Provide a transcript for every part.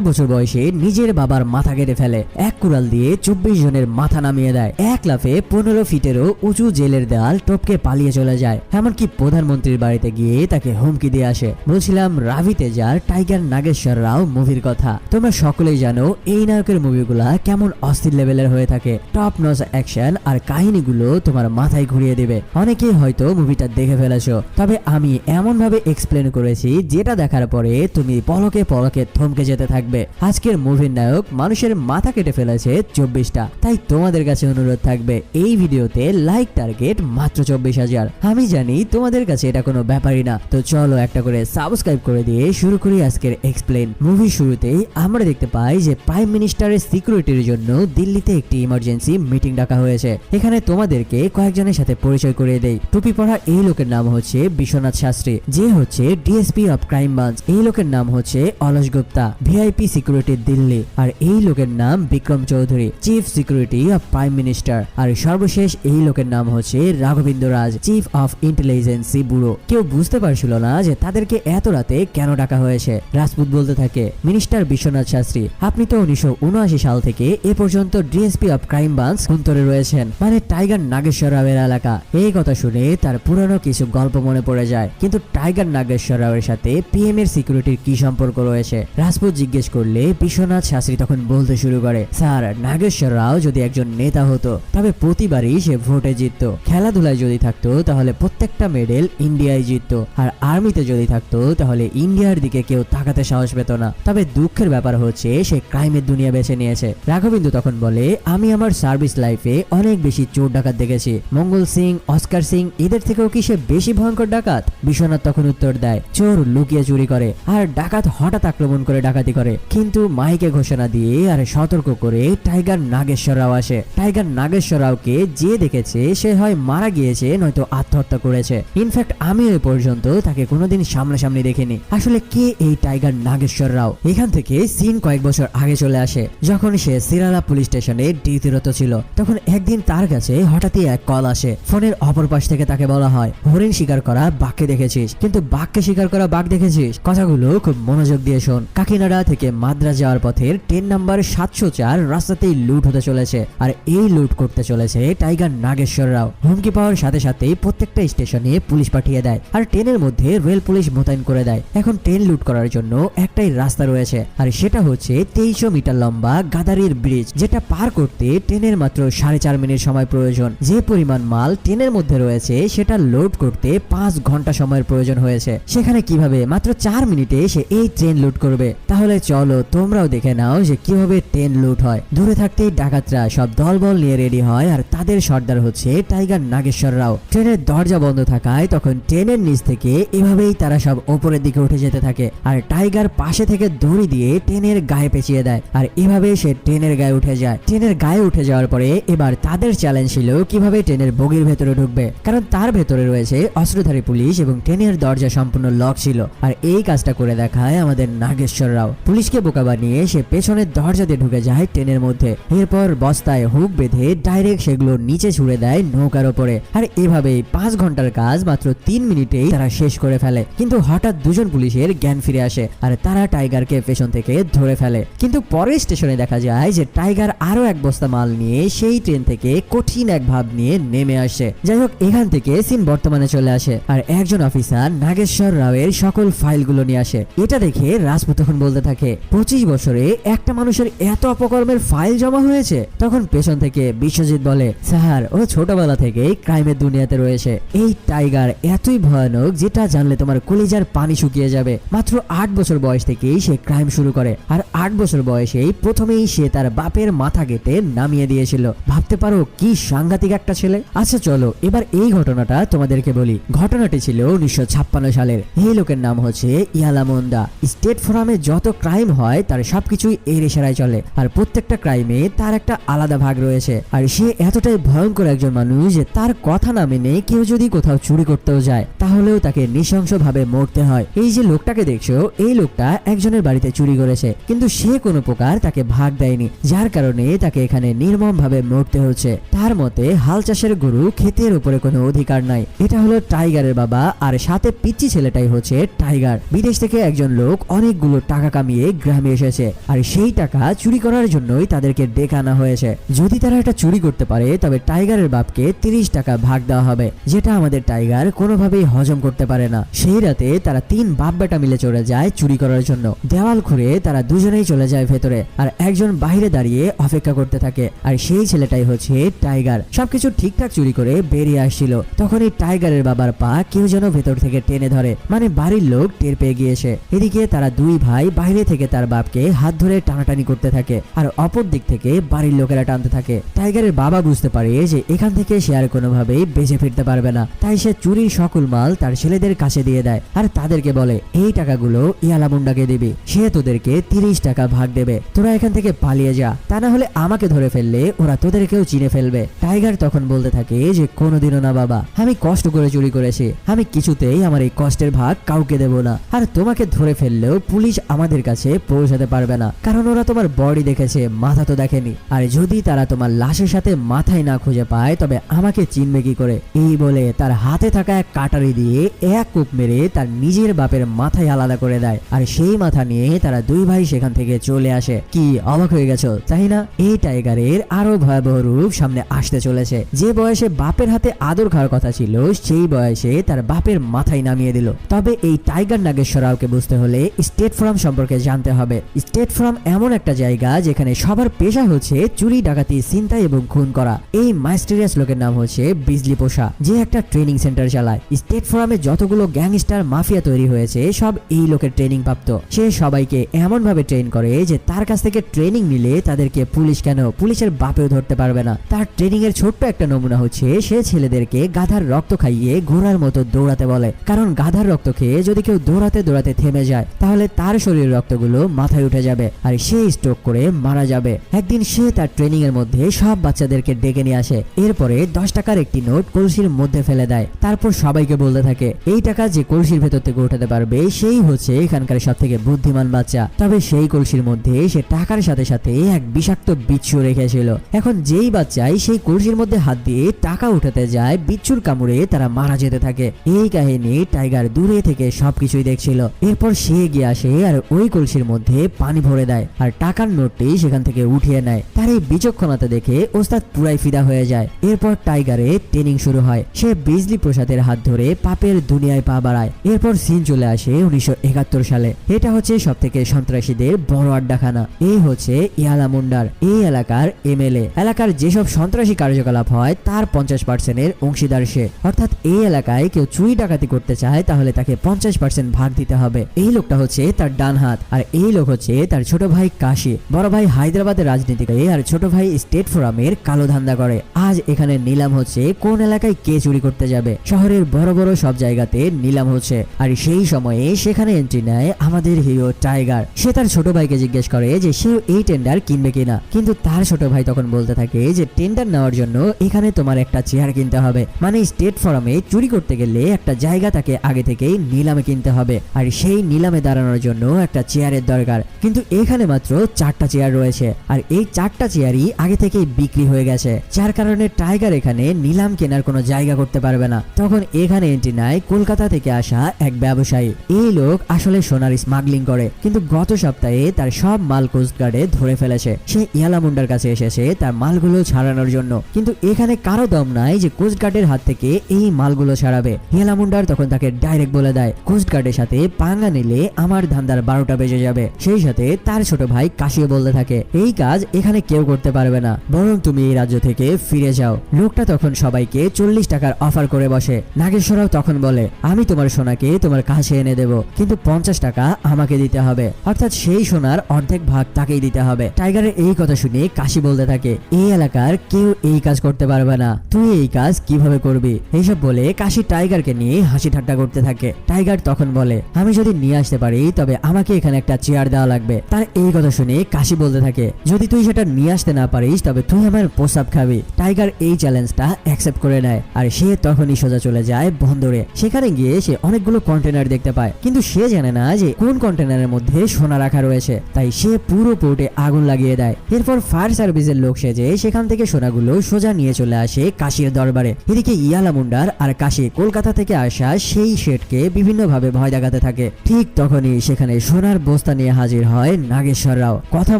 বছর বয়সে নিজের বাবার মাথা কেটে ফেলে, এক কুড়াল দিয়ে 24 জনের মাথা নামিয়ে দেয়, এক লাফে 15 ফিটেরও উঁচু জেলের দেয়াল টপকে পালিয়ে চলে যায়, এমনকি প্রধানমন্ত্রীর বাড়িতে গিয়ে তাকে হুমকি দিয়ে আসে। বলছিলাম রাভি তেজার টাইগার নাগেশ্বর রাও মুভির কথা। তোমরা সকলেই জানো এই নায়কের মুভিগুলা কেমন অস্থির লেভেলের হয়ে থাকে। টপ নচ অ্যাকশন আর কাহিনীগুলো তোমার মাথায় ঘুরিয়ে দেবে। অনেকেই হয়তো মুভিটা দেখে ফেলেছো, তবে আমি এমন ভাবে এক্সপ্লেন করেছি যেটা দেখার পরে তুমি পলকে পলকে থমকে যেতে থাকবে। আজকের মুভির নায়ক মানুষের মাথা কেটে ফেলেছে 24টা, তাই তোমাদের কাছে অনুরোধ থাকবে এই ভিডিওতে লাইক টার্গেট মাত্র 24,000। আমি জানি তোমাদের কাছে এটা কোনো ব্যাপারই না, তো চলো একটা করে সাবস্ক্রাইব করে দিয়ে শুরু করি আজকের এক্সপ্লেন। মুভি শুরুতেই আমরা দেখতে পাই যে প্রাইম মিনিস্টারের সিকিউরিটির জন্য দিল্লিতে একটি ইমার্জেন্সি মিটিং ডাকা হয়েছে। এখানে তোমাদেরকে কয়েকজনের সাথে পরিচয় করিয়ে দেই। টুপি পরা এই লোকের নাম হচ্ছে বিশ্বনাথ শাস্ত্রী, যে হচ্ছে ডিএসপি অফ ক্রাইম ব্রাঞ্চ। এই লোকের নাম হচ্ছে অলস গুপ্তা, ভিআইপি সিকিউরিটি দিল্লি। আর এই লোকের নাম Vikram Chowdhury, chief security of prime minister. আর সর্বশেষ এই লোকের নাম হচ্ছে Raghavendra Raj, chief of intelligence bureau. কেউ বুঝতে পারছিল না যে তাদেরকে এত রাতে কেন ডাকা হয়েছে। রাজপুত বলতে থাকে, মিনিস্টার বিশ্বনাথ শাস্ত্রী, আপনি তো 1979 সাল থেকে এ পর্যন্ত ডিএসপি অফ ক্রাইম ব্রাঞ্চ কুন্তরে রয়েছেন, মানে টাইগার নাগেশ্বর রাওয়ের এলাকা। এই কথা শুনে তার পুরানো কিছু গল্প মনে পড়ে যায়। কিন্তু টাইগার নাগেশ্বর রাওয়ের সাথে পিএম এর সিকিউরিটির কি সম্পর্ক রয়েছে? রাজপুত জিজ্ঞেস করলে বিশ্বনাথ শাস্ত্রী তখন বলতে শুরু করে, স্যার, নাগেশ্বর রাও যদি একজন নেতা হতো তবে প্রতিবারই সে ভোটে জিতত। খেলাধুলায় যদি থাকতো তাহলে প্রত্যেকটা মেডেল ইন্ডিয়ায় জিততো। আর আর্মিতে যদি থাকতো তাহলে ইন্ডিয়ার দিকে কেউ তাকাতে সাহস পেত না। তবে দুঃখের ব্যাপার হচ্ছে সে ক্রাইমের দুনিয়া বেছে নিয়েছে। রাঘবেন্দু তখন বলে, আমি আমার সার্ভিস লাইফে অনেক বেশি চোর ডাকাত দেখেছি। মঙ্গল সিং, অস্কার সিং, এদের থেকেও কি সে বেশি ভয়ঙ্কর ডাকাত? বিশ্বনাথ তখন উত্তর দেয়, চোর লুকিয়ে চুরি করে আর ডাকাত হঠাৎ আক্রমণ করে ডাকাতি করে। কিন্তু মাইকে ঘোষণা দিয়ে আর সতর্ক করে টাইগার নাগেশ্বর রাও আসে। টাইগার নাগেশ্বর রাওকে যে দেখেছে সে হয় মারা গিয়েছে নয়তো আত্মহত্যা করেছে। ইনফ্যাক্ট আমি ওই পর্যন্ত তাকে কোনোদিন সামনাসামনি দেখিনি। আসলে কে এই টাইগার নাগেশ্বর রাও? এখান থেকে সিন কয়েক বছর আগে চলে আসে, যখন সে সিরালা পুলিশ স্টেশনে ডিউটিরত ছিল। তখন একদিন তার কাছে হঠাৎই এক কল আসে। ফোনের অপর পাশ থেকে তাকে বলা হয়, হরিণ শিকার করা বাঘকে দেখেছিস, কিন্তু বাঘকে শিকার করা বাঘ দেখেছিস? কথাগুলো খুব মনোযোগ দিয়ে শোন। কাকিনাডা থেকে মাদ্রাজ যাওয়ার পথের ট্রেন নাম্বার 704 রাস্তাতেই লুট হতে চলেছে। আর এই লুট করতে চলেছে টাইগার নাগেশ্বর রাও। হুমকি পাওয়ার সাথে সাথেই প্রত্যেকটা স্টেশনে পুলিশ পাঠিয়ে দেয় আর ট্রেনের মধ্যে রেল পুলিশ মোতায়েন করে দেয়। এখন ট্রেন লুট করার জন্য একটাই রাস্তা রয়েছে, আর সেটা হচ্ছে 2300 মিটার লম্বা গাদারির ব্রিজ, যেটা পার করতে ট্রেনের মাত্র 4.5 মিনিট সময় প্রয়োজন। যে পরিমাণ মাল ট্রেনের মধ্যে রয়েছে সেটা লোড করতে 5 ঘন্টা সময়ের প্রয়োজন হয়েছে। সেখানে কিভাবে মাত্র 4 মিনিটে সে এই ট্রেন লুট করবে? তাহলে চলো তোমরাও দেখে নাও যে কিভাবে ট্রেন লুট হয়। দূরে থাকতেই ডাকাতরা সব দলবল নিয়ে রেডি হয়, আর তাদের সর্দার হচ্ছে টাইগার নাগেশ্বর রাও। ট্রেনের দরজা বন্ধ থাকায় তখন ট্রেনের নিচ থেকে এভাবেই তারা সব ওপরের দিকে উঠে যেতে থাকে। আর টাইগার পাশে থেকে দড়ি দিয়ে ট্রেনের গায়ে পেঁচিয়ে দেয়, আর এভাবে সে ট্রেনের গায়ে উঠে যায়। ট্রেনের গায়ে উঠে যাওয়ার পরে এবার তাদের চ্যালেঞ্জ ছিল কিভাবে ট্রেনের বগির ভেতরে ঢুকবে, কারণ তার ভেতরে রয়েছে অস্ত্রধারী পুলিশ এবং ট্রেনের দরজা সম্পূর্ণ লক ছিল। আর এই কাজটা করে দেখায় আমাদের নাগেশ্বর রাও। পুলিশকে বোকা বানিয়ে সে পেছনের দরজা দিয়ে ঢুকে যায় ট্রেনের মধ্যে। এরপর বস্তায় হুক বেঁধে ডাইরেক্ট সেগুলো নিচে ছুড়ে দেয় নৌকার ওপরে। আর এভাবেই 5 ঘন্টার কাজ মাত্র 3 মিনিটেই তারা শেষ করে ফেলে। কিন্তু হঠাৎ দুজন পুলিশের জ্ঞান ফিরে আসে আর তারা টাইগারকে পেছন থেকে ধরে ফেলে। কিন্তু পরের স্টেশনে দেখা যায় যে টাইগার আরো এক বস্তা মাল নিয়ে সেই ট্রেন থেকে কঠিন এক ভাব নিয়ে নেমে আসে। যাই হোক, এখান থেকে সিন বর্তমানে চলে আসে আর একজন অফিসার নাগেশ্বর রাওয়ের সকল ফাইলগুলো নিয়ে আসে। এটা দেখে রাজপুত তখন বলতে থাকে, 25 বছরে একটা মানুষের এত অপকর্মের ফাইল জমা হয়েছে। তখন পেছন থেকে বিশ্বজিৎ বলে, স্যার, ও ছোটবেলা থেকে ক্রাইমের দুনিয়াতে রয়েছে। এই টাইগার এতই ভয়ানক যেটা জানলে তোমার কলিজার পানি শুকিয়ে যাবে। মাত্র 8 বছর বয়স থেকেই সে ক্রাইম শুরু করে, আর 8 বছর বয়সেই প্রথমেই সে তার বাপের মাথা কেটে নামিয়ে দিয়েছিল। ভাবতে পারো কি সাংঘাতিক একটা ছেলে। আচ্ছা চলো এবার এই ঘটনাটা তোমাদেরকে বলি। ঘটনাটি ছিল 1956 সালের। এই লোকের নাম হচ্ছে ইয়ালামন্দা। স্টেট ফোরামে যত ক্রাইম হয় তার সবকিছুই এর ইশারায় চলে, আর প্রত্যেকটা ক্রাইমে তার একটা আলাদা ভাগ রয়েছে। আর সে এতটাই ভয়ঙ্কর একজন মানুষ যে তার কথা না মেনে কেউ যদি কোথাও চুরি করতেও যায় তাহলেও তাকে নৃশংসভাবে মরতে হয়। এই যে লোকটাকে দেখছো, এই লোকটা একজনের বাড়িতে চুরি করেছে, কিন্তু সে কোনো প্রকার তাকে ভাগ দেয়নি, যার কারণে তাকে এখানে নির্মম ভাবে মরতে হচ্ছে। তার মতে হাল চাষের গরু ক্ষেতের উপরে কোনো অধিকার নাই। এটা হলো টাইগারের বাবা, আর সাথে পিচ্চি ছেলেটাই হচ্ছে টাইগার। বিদেশ থেকে একজন লোক অনেকগুলো টাকা কামিয়ে দিয়ে গ্রামে এসেছে আর সেই টাকা চুরি করার জন্যই তাদেরকে ডেকে আনা হয়েছে। যদি তারা এটা চুরি করতে পারে তবে টাইগারের বাপকে 30 টাকা ভাগ দেওয়া হবে, যেটা আমাদের টাইগার কোনোভাবেই হজম করতে পারে না। সেই রাতে তারা 3 বাপ বেটা মিলে চলে যায় চুরি করার জন্য। দেওয়াল খুঁড়ে তারা দুজনেই চলে যায় ভেতরে আর একজন বাইরে দাঁড়িয়ে অপেক্ষা করতে থাকে। আর সেই ছেলেটাই হচ্ছে টাইগার। সবকিছু ঠিকঠাক চুরি করে বেরিয়ে আসছিল, তখনই টাইগারের বাবার পা কেউ যেন ভেতর থেকে টেনে ধরে, মানে বাড়ির লোক টের পেয়ে গিয়েছে। এদিকে তারা 2 ভাই বাইরে থেকে তার বাপকে হাত ধরে টানাটানি করতে থাকে আর অপর দিক থেকে বাড়ির লোকেরা টানতে থাকে। টাইগারের বাবা বুঝতে পারে যে এখান থেকে সে আর কোনোভাবেই বেঁচে ফিরতে পারবে না, তাই সে চুরির সকল মাল তার ছেলেদের কাছে দিয়ে দেয় আর তাদেরকে বলে এই টাকাগুলো ইয়ালামুন্ডাকে দিবি, সে তোদেরকে 30 টাকা ভাগ দেবে, তোরা এখান থেকে পালিয়ে যা, তা না হলে আমাকে ধরে ফেললে ওরা তোদেরকেও চিনে ফেলবে। টাইগার তখন বলতে থাকে যে কোনোদিনও না বাবা, আমি কষ্ট করে চুরি করেছি, আমি কিছুতেই আমার এই কষ্টের ভাগ কাউকে দেব না। আর তোমাকে ধরে ফেললেও পুলিশ আমাদের কাছে পৌঁছাতে পারবে না, কারণ ওরা তোমার বডি দেখেছে, মাথা তো দেখেনি। আর যদি তারা তোমার লাশের সাথে মাথায় না খুঁজে পায় তবে আমাকে চিনবে কি করে? এই বলে তার হাতে থাকা এক কাটারি দিয়ে এক কূপ মেরে তার নিজের বাপের মাথায় আলাদা করে দেয়। আর সেই মাথা নিয়ে তারা 2 ভাই সেখান থেকে চলে আসে। কি অবাক হয়ে গেছো তাই না? এই টাইগারের আরো ভয়াবহ রূপ সামনে আসতে চলেছে। যে বয়সে বাপের হাতে আদর খাওয়ার কথা ছিল সেই বয়সে তার বাপের মাথায় নামিয়ে দিল। তবে এই টাইগার নাগেশ্বর রাওকে বুঝতে হলে স্টেট ফার্ম সম্পর্কে জানতে হবে। স্টেট ফার্ম এমন একটা জায়গা যেখানে সবার পেশা হচ্ছে চুরি, ডাকাতি, ছিনতাই এবং খুন করা। এই মাইস্টেরিয়াস লোকের নাম হচ্ছে বিজলি পোষা, যে একটা ট্রেনিং সেন্টার চালায়। স্টেট ফার্মে যতগুলো গ্যাংস্টার মাফিয়া তৈরি হয়েছে সব এই লোকের ট্রেনিং প্রাপ্ত। সে সবাইকে এমন ভাবে ট্রেন করে যে তার কাছ থেকে ট্রেনিং নিলে তাদেরকে পুলিশ কেন, পুলিশের বাপেও ধরতে পারবে না। তার ট্রেনিং এর ছোট্ট একটা নমুনা হচ্ছে সে ছেলেদেরকে গাধার রক্ত খাইয়ে ঘোড়ার মতো দৌড়াতে বলে, কারণ গাধার রক্ত খেয়ে যদি কেউ দৌড়াতে দৌড়াতে থেমে যায় তাহলে তার শরীরের রক্তগুলো মাথায় উঠে যাবে আর সে স্ট্রোক করে মারা যাবে। একদিন সে তার ট্রেনিং এর মধ্যে সব বাচ্চাদেরকে ডেকে নিয়ে আসে, এরপরে 10 টাকার একটি নোট কলসির মধ্যে ফেলে দেয়। তারপর সবাইকে বলতে থাকে এই টাকা যে কলসির ভেতর থেকে উঠাতে পারবে সেই হচ্ছে এখানকার সব থেকে বুদ্ধিমান বাচ্চা। তবে সেই কলসির মধ্যে সে টাকার সাথে সাথে এক বিষাক্ত বিচ্ছু রেখেছিল। এখন যেই বাচ্চাই সেই কলসির মধ্যে হাত দিয়ে টাকা উঠাতে যায় বিচ্ছুর কামড়ে তারা মারা যেতে থাকে। এই কাহিনী টাইগার দূরে থেকে সবকিছুই দেখছিল। এরপর সে এগিয়ে আসে আর ওই কলসির মধ্যে পানি ভরে দেয় আর টাকার নোটটি সেখান থেকে উঠিয়ে নেয়। তার এই বিচক্ষণতা দেখে ওস্তাদ পুরাই ফিদা হয়ে যায়। এরপর টাইগারের ট্রেনিং শুরু হয়। সে বিজলি প্রসাদের হাত ধরে পাপের দুনিয়ায় পা বাড়ায়। এরপর সিন চলে আসে 1971 সালে। এটা হচ্ছে সব থেকে সন্ত্রাসীদের বড় আড্ডাখানা। এই হচ্ছে ইয়ালামুন্ডার। এই এলাকার এমএলএ। এলাকার যেসব সন্ত্রাসী কার্যকলাপ হয় তার 50% অংশীদার সে। অর্থাৎ এই এলাকায় কেউ চুরি ডাকাতি করতে চায় তাহলে তাকে 50% ভাগ দিতে হবে। এই লোকটা হচ্ছে তার ডান হাত আর এই লোক হচ্ছে তার ছোট ভাই কাশি। বড় ভাই হায়দ্রাবাদের রাজনীতি করে আর ছোট ভাই স্টেট ফোরামের কালো ধান্দা করে। আজ এখানে নিলাম হচ্ছে কোন এলাকায় কে চুরি করতে যাবে। শহরের বড় বড় সব জায়গাতে নিলাম হচ্ছে আর সেই সময়ে সেখানে এন্ট্রি নেয় আমাদের হিরো টাইগার। সে তার ছোট ভাইকে জিজ্ঞেস করে যে সে এই টেন্ডার কিনবে কিনা, কিন্তু তার ছোট ভাই তখন বলতে থাকে যে টেন্ডার নেওয়ার জন্য এখানে তোমার একটা চেয়ার কিনতে হবে, মানে স্টেট ফোরামে চুরি করতে গেলে একটা জায়গা তাকে আগে থেকেই নিলামে কিনতে হবে আর সেই নিলামে দাঁড়ানোর জন্য একটা চেয়ারের দরকার। কিন্তু এখানে মাত্র 4টা চেয়ার রয়েছে আর এই 4টা চেয়ারই আগে থেকেই বিক্রি হয়ে গেছে, যার কারণে টাইগার এখানে নিলাম কেনার কোনো জায়গা করতে পারবে না। তখন এখানে এন্ট্রি নেয় কলকাতা থেকে আসা এক ব্যবসায়ী। এই লোক আসলে সোনার স্মাগলিং করে, কিন্তু গত সপ্তাহে তার সব মাল কোস্টগার্ডে ধরে ফেলেছে। সে ইয়ালামুন্ডার কাছে এসেছে তার মালগুলো ছাড়ানোর জন্য, কিন্তু এখানে কারো দম নাই যে কোস্টগার্ডের হাত থেকে এই মালগুলো ছাড়াবে। ইয়ালামুন্ডার তখন তাকে ডাইরেক্ট বলে দেয় কোস্টগার্ডের সাথে পাঙ্গা নিলে আমার ধান্দার 12টা বেজে যাবে। সেই সাথে তার ছোট ভাই কাশিও বলতে থাকে এই কাজ এখানে কেউ করতে পারবে না, বরং তুমি এই রাজ্য থেকে ফিরে যাও। লোকটা তখন সবাইকে 40 টাকার অফার করে বসে। নাগেশ্বররাও তখন বলে আমি তোমার সোনাকে তোমার কাছে এনে দেব, কিন্তু 50 টাকা আমাকে দিতে হবে, অর্থাৎ সেই সোনার অর্ধেক ভাগ তাকেই দিতে হবে। টাইগারের এই কথা শুনে কাশি বলতে থাকে এই এলাকার কেউ এই কাজ করতে পারবে না, তুই এই কাজ কিভাবে করবি? এইসব বলে কাশি টাইগারকে নিয়ে হাসি ঠাট্টা করতে থাকে। টাইগার তখন বলে আমি যদি নিয়ে আসতে পারি তবে আমাকে এখানে একটা চেয়ার দেওয়া লাগবে। তার এই কথা শুনে কাশি বলতে থাকে যদি তুই সেটা নিয়ে আসতে না পারিস তবে তুই আমার প্রসাব খাবি। টাইগার এই চ্যালেঞ্জটা অ্যাকসেপ্ট করে নেয় আর সে তখনই সোজা চলে যায় বন্দরে। সেখানে গিয়ে সে অনেকগুলো কন্টেনার দেখতে পায়, কিন্তু সে জানে না যে কোন কন্টেনারের মধ্যে সোনা রাখা রয়েছে, তাই সে পুরো পোর্টে আগুন লাগিয়ে দেয়। এরপর ফায়ার সার্ভিসের লোক সেজে সেখান থেকে সোনাগুলো সোজা নিয়ে চলে আসে কাশির দরবারে। এদিকে ইয়ালামুন্ডার আর কাশি কলকাতা থেকে আসা সেই শেঠকে বিভিন্ন ভাবে ভয় দেখাতে থাকে। ঠিক তখনই সেখানে সোনার সোনার বস্তা নিয়ে হাজির হয় নাগেশ্বর রাও। কথা